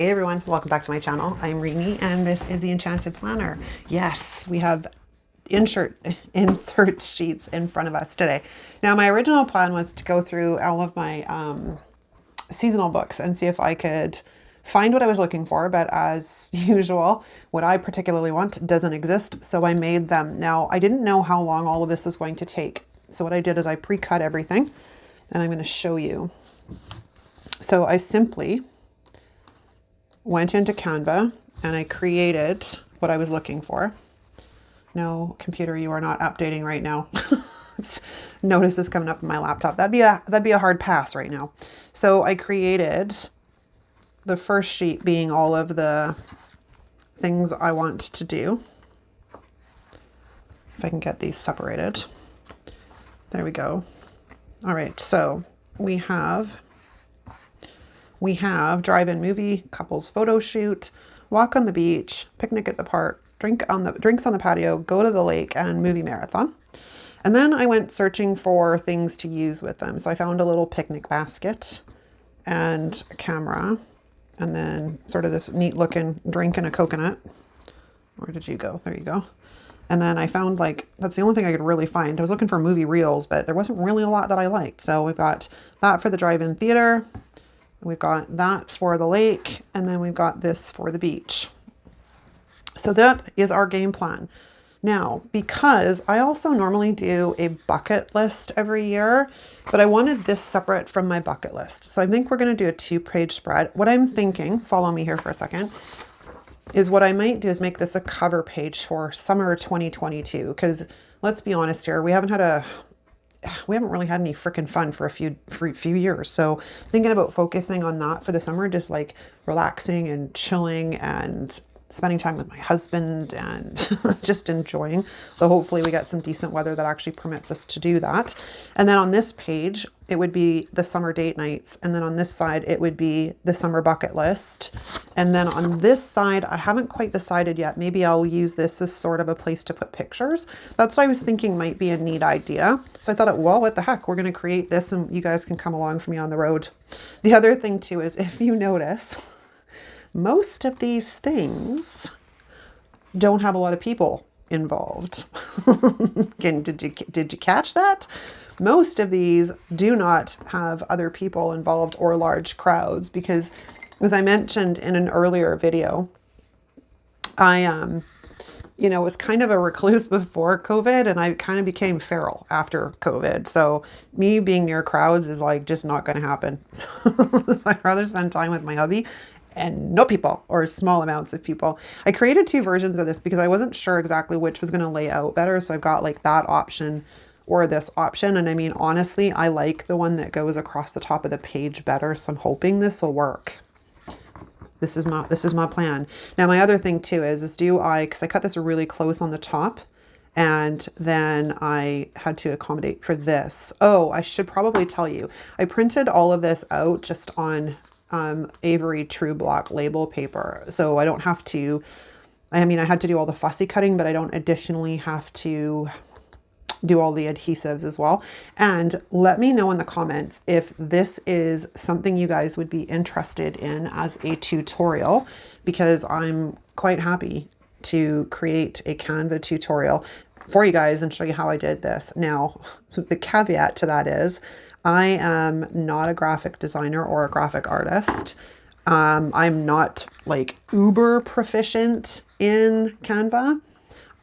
Hey everyone, welcome back to my channel. I'm Rini and this is the Enchanted Planner. Yes, we have insert sheets in front of us today. Now my original plan was to go through all of my seasonal books and see if I could find what I was looking for, but as usual, what I particularly want doesn't exist, so I made them. Now I didn't know how long all of this was going to take, so what I did is I pre-cut everything and I'm going to show you. So I simply went into Canva and I created what I was looking for. No, computer, you are not updating right now. Notice is coming up on my laptop. That'd be a hard pass right now. So I created the first sheet being all of the things I want to do. If I can get these separated. There we go. All right, so we have drive-in movie, couples photo shoot, walk on the beach, picnic at the park, drinks on the patio, go to the lake, and movie marathon. And then I went searching for things to use with them. So I found a little picnic basket and a camera, and then sort of this neat looking drink and a coconut. Where did you go? There you go. And then I found, like, that's the only thing I could really find. I was looking for movie reels, but there wasn't really a lot that I liked. So we've got that for the drive-in theater. We've got that for the lake, and then we've got this for the beach. So that is our game plan. Now, because I also normally do a bucket list every year, but I wanted this separate from my bucket list. So I think we're going to do a 2-page spread. What I'm thinking, follow me here for a second, is what I might do is make this a cover page for summer 2022. Because let's be honest here, we haven't really had any freaking fun for a few years. So thinking about focusing on that for the summer, just like relaxing and chilling and spending time with my husband and just enjoying. So hopefully we get some decent weather that actually permits us to do that. And then on this page, it would be the summer date nights. And then on this side, it would be the summer bucket list. And then on this side, I haven't quite decided yet. Maybe I'll use this as sort of a place to put pictures. That's what I was thinking might be a neat idea. So I thought, well, what the heck? We're going to create this and you guys can come along for me on the road. The other thing too is, if you notice, most of these things don't have a lot of people involved. Did you catch that? Most of these do not have other people involved or large crowds because, as I mentioned in an earlier video, I was kind of a recluse before COVID and I kind of became feral after COVID. So me being near crowds is like just not going to happen. So I'd rather spend time with my hubby and no people or small amounts of people. I created 2 versions of this because I wasn't sure exactly which was going to lay out better. So I've got like that option or this option. And I mean, honestly, I like the one that goes across the top of the page better. So I'm hoping this will work. This is my plan. Now, my other thing too is because I cut this really close on the top and then I had to accommodate for this. Oh, I should probably tell you, I printed all of this out just on Avery True Block label paper. So I don't have to, I had to do all the fussy cutting, but I don't additionally have to do all the adhesives as well. And let me know in the comments if this is something you guys would be interested in as a tutorial, because I'm quite happy to create a Canva tutorial for you guys and show you how I did this. Now, the caveat to that is I am not a graphic designer or a graphic artist. I'm not like uber proficient in Canva.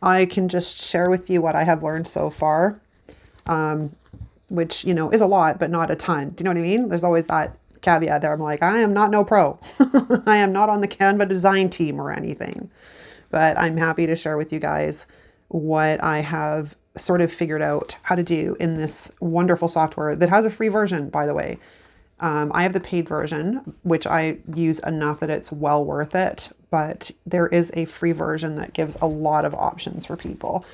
I can just share with you what I have learned so far, which, is a lot, but not a ton. Do you know what I mean? There's always that caveat there. I'm like, I am not no pro. I am not on the Canva design team or anything, but I'm happy to share with you guys what I have sort of figured out how to do in this wonderful software that has a free version, by the way. I have the paid version, which I use enough that it's well worth it, but there is a free version that gives a lot of options for people.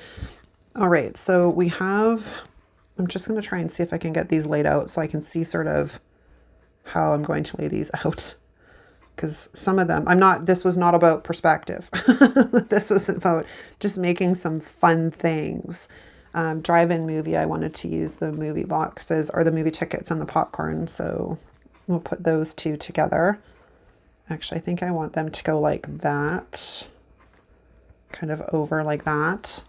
All right, so I'm just going to try and see if I can get these laid out so I can see sort of how I'm going to lay these out. Because some of them, this was not about perspective. This was about just making some fun things. Drive-in movie, I wanted to use the movie boxes or the movie tickets and the popcorn. So we'll put those 2 together. Actually, I think I want them to go like that, kind of over like that.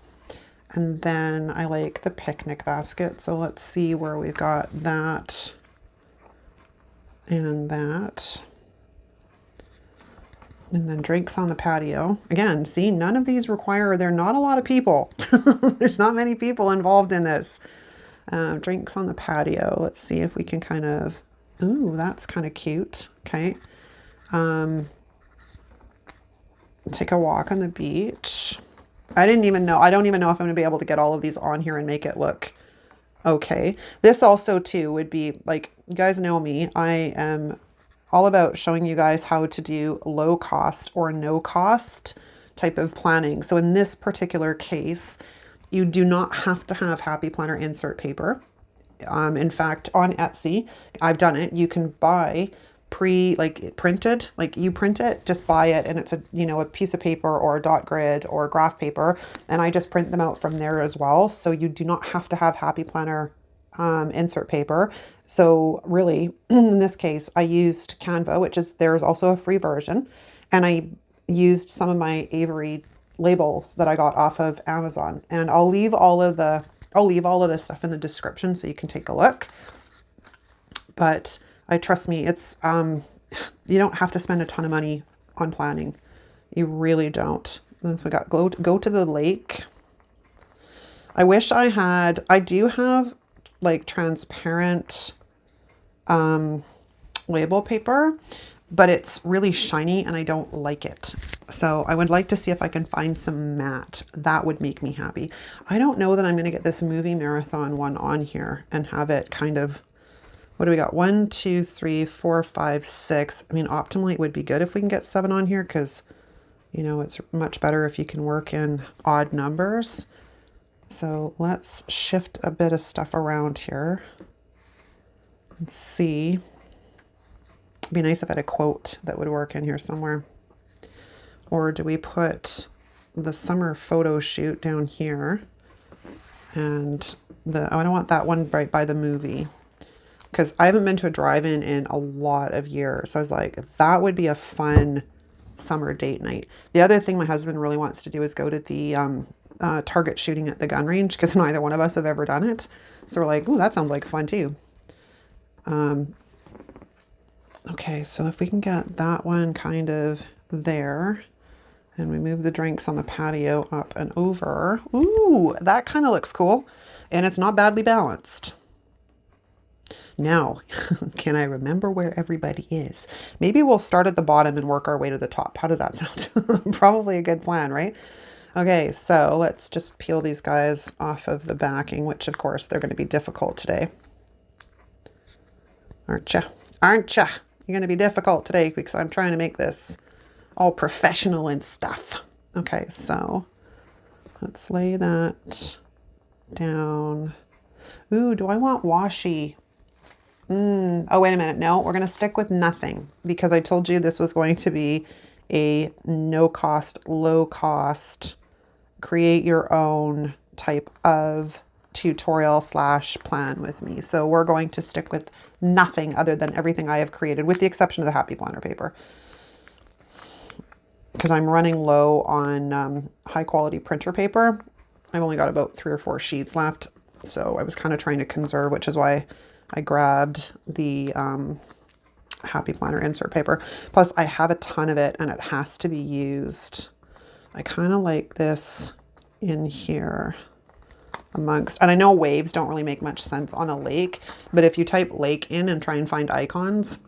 And then I like the picnic basket. So let's see where we've got that and that. And then drinks on the patio. Again, see, none of these require, they're not a lot of people. There's not many people involved in this. Drinks on the patio. Let's see if we can kind of, ooh, that's kind of cute. Okay. Take a walk on the beach. I don't even know if I'm going to be able to get all of these on here and make it look okay. This also too would be like, you guys know me. I am all about showing you guys how to do low cost or no cost type of planning. So in this particular case, you do not have to have Happy Planner insert paper. In fact, on Etsy, I've done it. You can buy printed, like you print it, just buy it, and it's a piece of paper or a dot grid or graph paper, and I just print them out from there as well. So you do not have to have Happy Planner insert paper. So really, in this case, I used Canva, which is, there's also a free version, and I used some of my Avery labels that I got off of Amazon, and I'll leave all of this stuff in the description so you can take a look. But trust me, it's you don't have to spend a ton of money on planning. You really don't. So we got go to the lake. I wish I do have like transparent label paper, but it's really shiny and I don't like it. So I would like to see if I can find some matte. That would make me happy. I don't know that I'm going to get this movie marathon one on here and have it kind of, what do we got? 1, 2, 3, 4, 5, 6. I mean, optimally it would be good if we can get 7 on here, because, it's much better if you can work in odd numbers. So let's shift a bit of stuff around here and see. It'd be nice if I had a quote that would work in here somewhere. Or do we put the summer photo shoot down here? And I don't want that one right by the movie, because I haven't been to a drive-in in a lot of years. So I was like, that would be a fun summer date night. The other thing my husband really wants to do is go to the target shooting at the gun range, because neither one of us have ever done it. So we're like, ooh, that sounds like fun too. Okay, so if we can get that one kind of there, and we move the drinks on the patio up and over. Ooh, that kind of looks cool. And it's not badly balanced. Now, can I remember where everybody is? Maybe we'll start at the bottom and work our way to the top. How does that sound? Probably a good plan, right? Okay, so let's just peel these guys off of the backing, which of course they're going to be difficult today. Aren't ya? Aren't ya? You're going to be difficult today because I'm trying to make this all professional and stuff. Okay, so let's lay that down. Ooh, do I want washi? Oh, wait a minute. No, we're going to stick with nothing, because I told you this was going to be a no cost, low cost, create your own type of tutorial / plan with me. So we're going to stick with nothing other than everything I have created, with the exception of the Happy Planner paper, because I'm running low on high quality printer paper. I've only got about 3 or 4 sheets left. So I was kind of trying to conserve, which is why I grabbed the Happy Planner insert paper. Plus I have a ton of it and it has to be used. I kind of like this in here amongst, and I know waves don't really make much sense on a lake, but if you type lake in and try and find icons,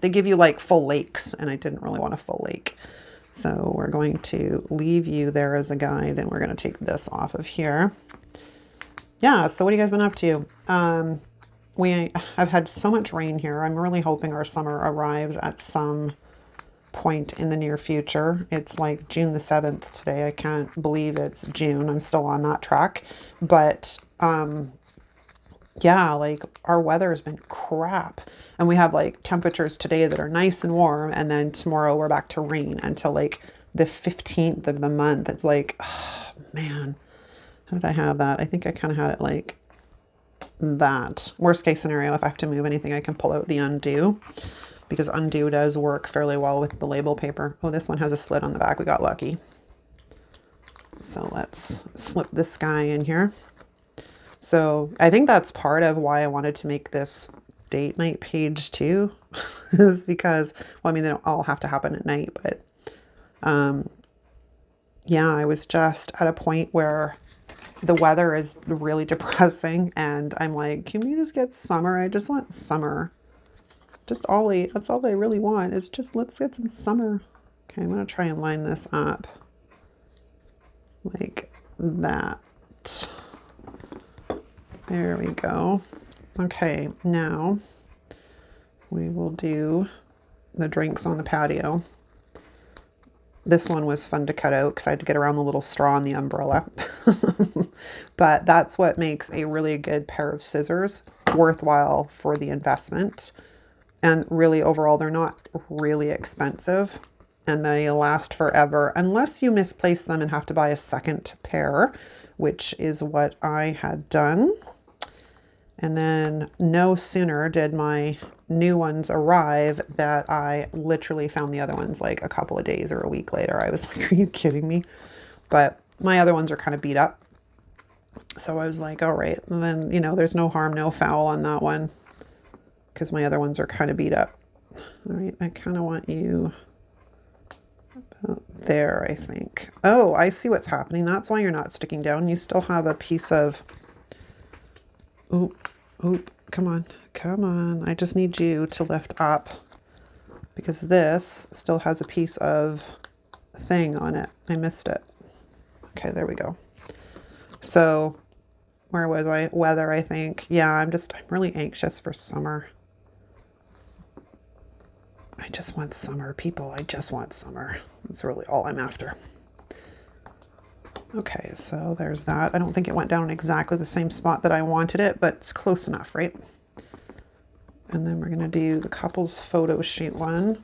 they give you like full lakes, and I didn't really want a full lake. So we're going to leave you there as a guide, and we're going to take this off of here. Yeah, so what have you guys been up to? I've had so much rain here. I'm really hoping our summer arrives at some point in the near future. It's like June the 7th today. I can't believe it's June. I'm still on that track. But yeah, like our weather has been crap. And we have like temperatures today that are nice and warm. And then tomorrow we're back to rain until like the 15th of the month. It's like, oh man, how did I have that? I think I kind of had it like that. Worst case scenario, if I have to move anything, I can pull out the undo. because undo does work fairly well with the label paper. Oh, this one has a slit on the back. We got lucky. So let's slip this guy in here. So I think that's part of why I wanted to make this date night page too, is because, well, I mean, they don't all have to happen at night, but yeah, I was just at a point where the weather is really depressing and I'm like, can we just get summer? I just want summer. That's all I really want is just, let's get some summer. Okay, I'm going to try and line this up like that. There we go. Okay, now we will do the drinks on the patio. This one was fun to cut out because I had to get around the little straw on the umbrella. But that's what makes a really good pair of scissors worthwhile for the investment. And really overall, they're not really expensive and they last forever unless you misplace them and have to buy a second pair, which is what I had done. And then no sooner did my new ones arrive that I literally found the other ones like a couple of days or a week later. I was like, are you kidding me? But my other ones are kind of beat up. So I was like, all right. And then, you know, there's no harm, no foul on that one because my other ones are kind of beat up. All right. I kind of want you about there, I think. Oh, I see what's happening. That's why you're not sticking down. You still have a piece of... Oop, oop, come on, come on. I just need you to lift up because this still has a piece of thing on it. I missed it. Okay, there we go. So where was I? Weather, I think. Yeah, I'm really anxious for summer. I just want summer, people. I just want summer. That's really all I'm after. Okay, so there's that. I don't think it went down in exactly the same spot that I wanted it, but it's close enough, right? And then we're going to do the couples photo sheet one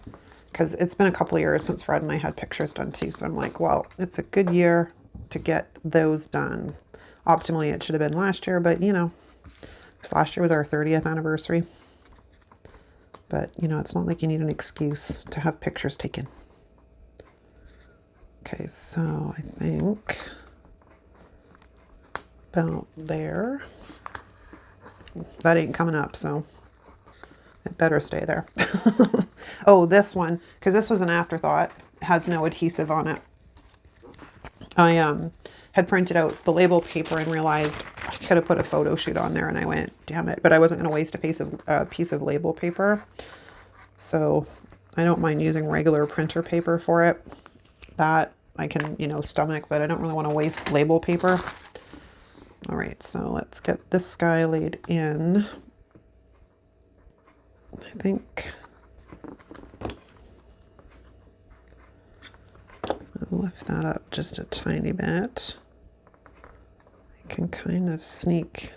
because it's been a couple of years since Fred and I had pictures done too. So I'm like, well, it's a good year to get those done. Optimally, it should have been last year, but you know, because last year was our 30th anniversary. But you know, it's not like you need an excuse to have pictures taken. Okay, so I think about there. That ain't coming up, so it better stay there. Oh, this one, because this was an afterthought, has no adhesive on it. I had printed out the label paper and realized I could have put a photo shoot on there and I went, damn it, but I wasn't going to waste a piece of label paper. So I don't mind using regular printer paper for it. That I can, you know, stomach, but I don't really want to waste label paper. All right, so let's get this guy laid in. I think I'll lift that up just a tiny bit. I can kind of sneak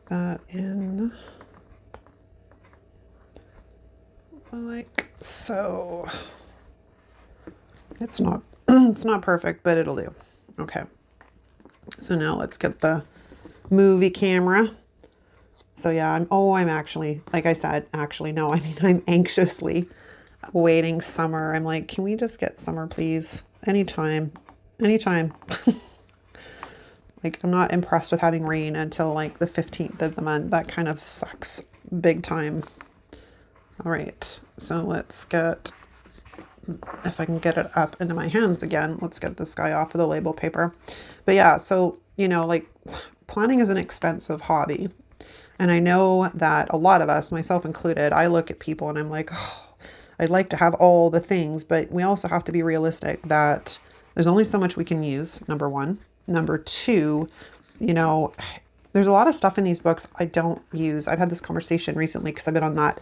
that in like so. It's not it's not perfect, but it'll do. Okay. So now let's get the movie camera. So yeah, I'm actually, like I said, actually, no, I mean, I'm anxiously awaiting summer. I'm like, can we just get summer, please? Anytime, anytime. Like, I'm not impressed with having rain until like the 15th of the month. That kind of sucks big time. All right, so let's get, if I can get it up into my hands again, let's get this guy off of the label paper. But yeah, so, you know, like planning is an expensive hobby. And I know that a lot of us, myself included, I look at people and I'm like, oh, I'd like to have all the things, but we also have to be realistic that there's only so much we can use, number one. Number two, you know, there's a lot of stuff in these books I don't use. I've had this conversation recently because I've been on that,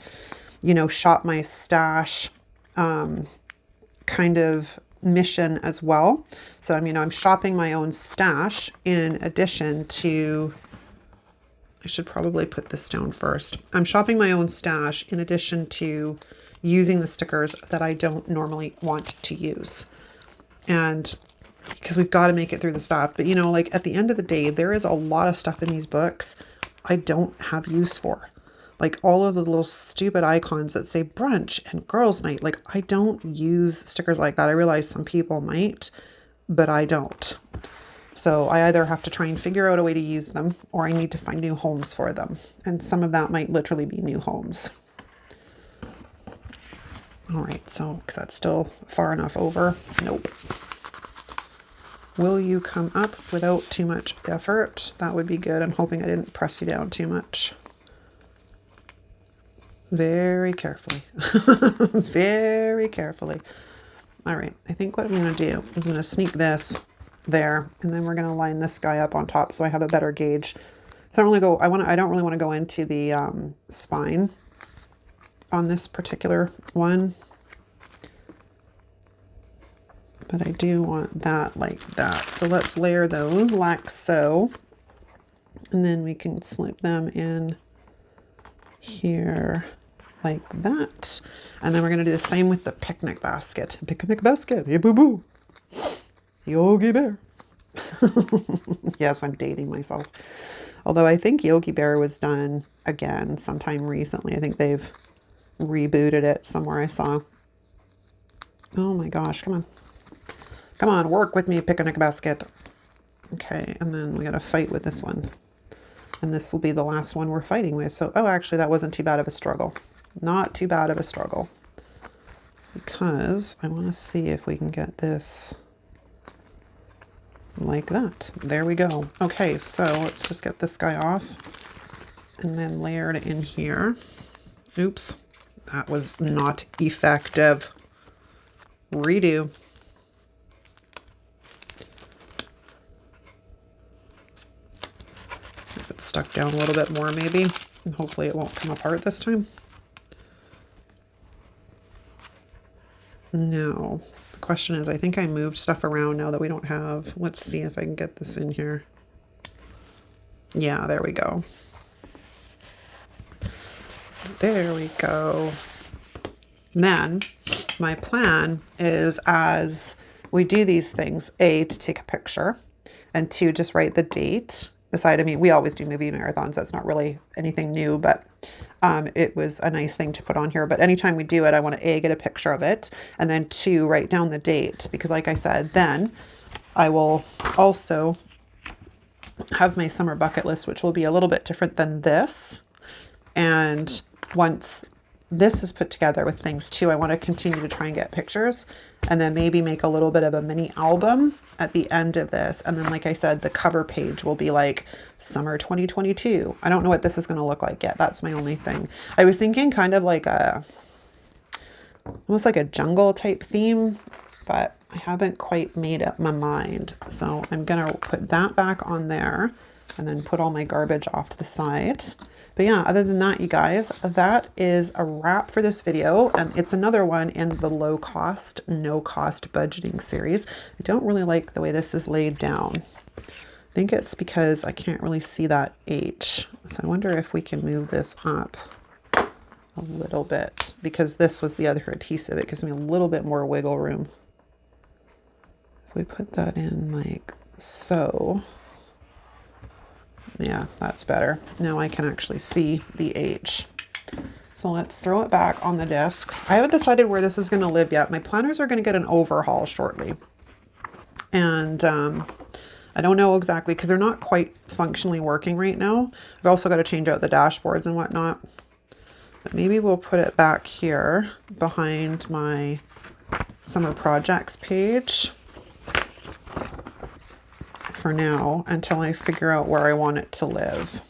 you know, shop my stash kind of mission as well. So I'm shopping my own stash in addition to, I should probably put this down first. I'm shopping my own stash in addition to using the stickers that I don't normally want to use. And because we've got to make it through the stuff. But, you know, like at the end of the day, there is a lot of stuff in these books I don't have use for. Like all of the little stupid icons that say brunch and girls night. Like I don't use stickers like that. I realize some people might, but I don't. So I either have to try and figure out a way to use them, or I need to find new homes for them. And some of that might literally be new homes. All right, so because that's still far enough over. Nope. Will you come up without too much effort? That would be good. I'm hoping I didn't press you down too much. Very carefully. Very carefully. All right, I think what I'm going to do is I'm going to sneak this there, and then we're going to line this guy up on top so I have a better gauge. So I don't really want to go into the spine on this particular one, but I do want that like that. So let's layer those like so, and then we can slip them in here like that. And then we're going to do the same with the picnic basket. Picnic basket. Hey, boo boo. Yogi Bear. Yes, I'm dating myself. Although I think Yogi Bear was done again sometime recently. I think they've rebooted it somewhere I saw. Oh my gosh, come on. Come on, work with me, picnic basket. Okay, and then we got to fight with this one. And this will be the last one we're fighting with. So, oh, actually, that wasn't too bad of a struggle. Not too bad of a struggle. Because I want to see if we can get this like that. There we go. Okay, so let's just get this guy off and then layer it in here. Oops, that was not effective. Redo. If it's stuck down a little bit more maybe, and hopefully it won't come apart this time. No. The question is, I think I moved stuff around now that we don't have. Let's see if I can get this in here. Yeah, there we go. There we go. And then my plan is, as we do these things, A, to take a picture, and 2, just write the date beside. I mean, we always do movie marathons. That's not really anything new, but it was a nice thing to put on here. But anytime we do it, I want to A, get a picture of it, and then 2, write down the date, because like I said, then I will also have my summer bucket list, which will be a little bit different than this. And once this is put together with things too, I want to continue to try and get pictures, and then maybe make a little bit of a mini album at the end of this. And then, like I said, the cover page will be like summer 2022. I don't know what this is going to look like yet. That's my only thing. I was thinking kind of like almost like a jungle type theme, but I haven't quite made up my mind. So I'm going to put that back on there and then put all my garbage off to the side. But yeah, other than that, you guys, that is a wrap for this video. And it's another one in the low cost, no cost budgeting series. I don't really like the way this is laid down. I think it's because I can't really see that H. So I wonder if we can move this up a little bit, because this was the other adhesive. It gives me a little bit more wiggle room. If we put that in like so. Yeah, that's better. Now I can actually see the H. So let's throw it back on the discs. I haven't decided where this is going to live yet. My planners are going to get an overhaul shortly. And I don't know exactly, because they're not quite functionally working right now. I've also got to change out the dashboards and whatnot. But maybe we'll put it back here behind my summer projects page for now, until I figure out where I want it to live.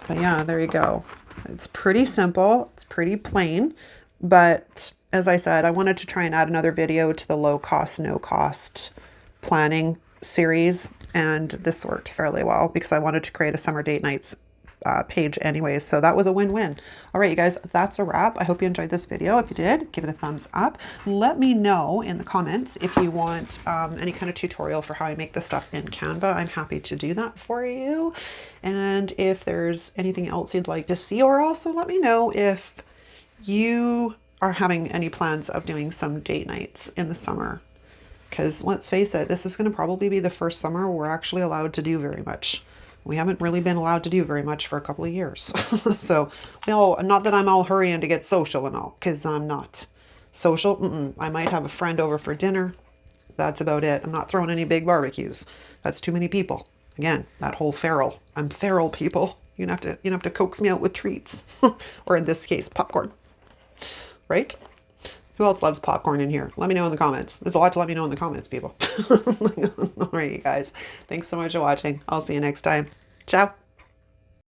But yeah, there you go. It's pretty simple. It's pretty plain. But as I said, I wanted to try and add another video to the low cost, no cost planning series. And this worked fairly well because I wanted to create a summer date nights page anyways. So that was a win-win. All right, you guys, that's a wrap. I hope you enjoyed this video. If you did, give it a thumbs up. Let me know in the comments if you want any kind of tutorial for how I make this stuff in Canva. I'm happy to do that for you. And if there's anything else you'd like to see, or also let me know if you are having any plans of doing some date nights in the summer. Because let's face it, this is going to probably be the first summer we're actually allowed to do very much we haven't really been allowed to do very much for a couple of years. So, not that I'm all hurrying to get social and all, because I'm not social. I might have a friend over for dinner. That's about it. I'm not throwing any big barbecues. That's too many people. Again, that whole feral. I'm feral, people. You have to coax me out with treats, or in this case, popcorn. Right? Who else loves popcorn in here? Let me know in the comments. There's a lot to let me know in the comments, people. All right, you guys. Thanks so much for watching. I'll see you next time. Ciao.